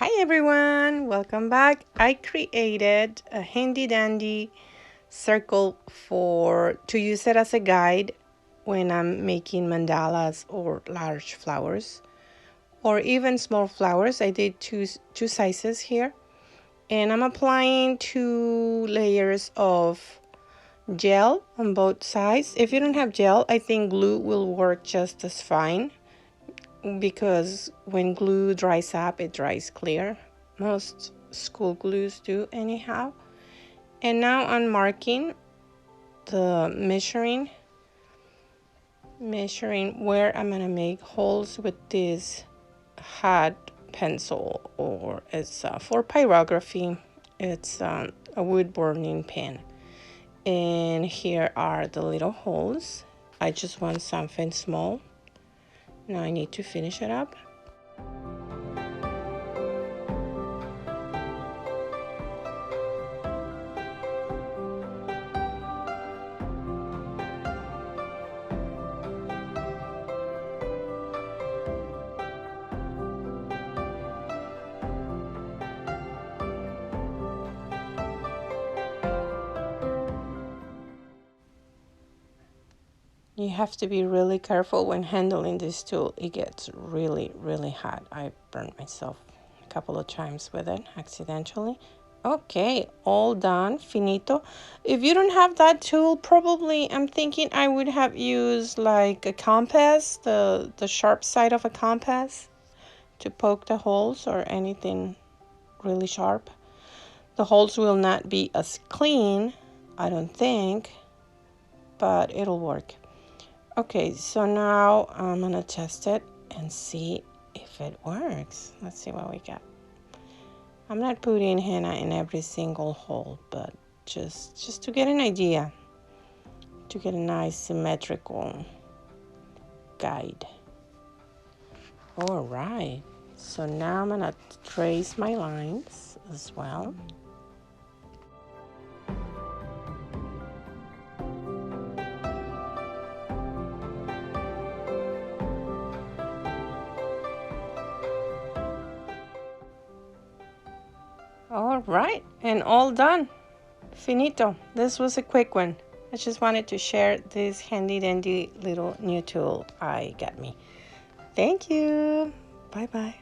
Hi everyone, welcome back. I created a handy dandy circle to use it as a guide when I'm making mandalas or large flowers or even small flowers. I did two sizes here, and I'm applying 2 layers of gel on both sides. If you don't have gel, I think glue will work just as fine, because when glue dries up, it dries clear. Most school glues do anyhow. And now I'm marking the measuring where I'm gonna make holes with this hot pencil, or it's for pyrography. It's a wood burning pen. And here are the little holes. I just want something small. Now I need to finish it up. You have to be really careful when handling this tool. It gets really, really hot. I burned myself a couple of times with it accidentally. Okay, all done, finito. If you don't have that tool, probably I'm thinking I would have used like a compass, the sharp side of a compass, to poke the holes or anything really sharp. The holes will not be as clean, I don't think, but it'll work. Okay, so now I'm gonna test it and see if it works. Let's see what we got. I'm not putting henna in every single hole, but just to get an idea, to get a nice symmetrical guide. All right, so now I'm gonna trace my lines as well. All right, and all done. Finito. This was a quick one. I just wanted to share this handy dandy little new tool I got me. Thank you. Bye bye.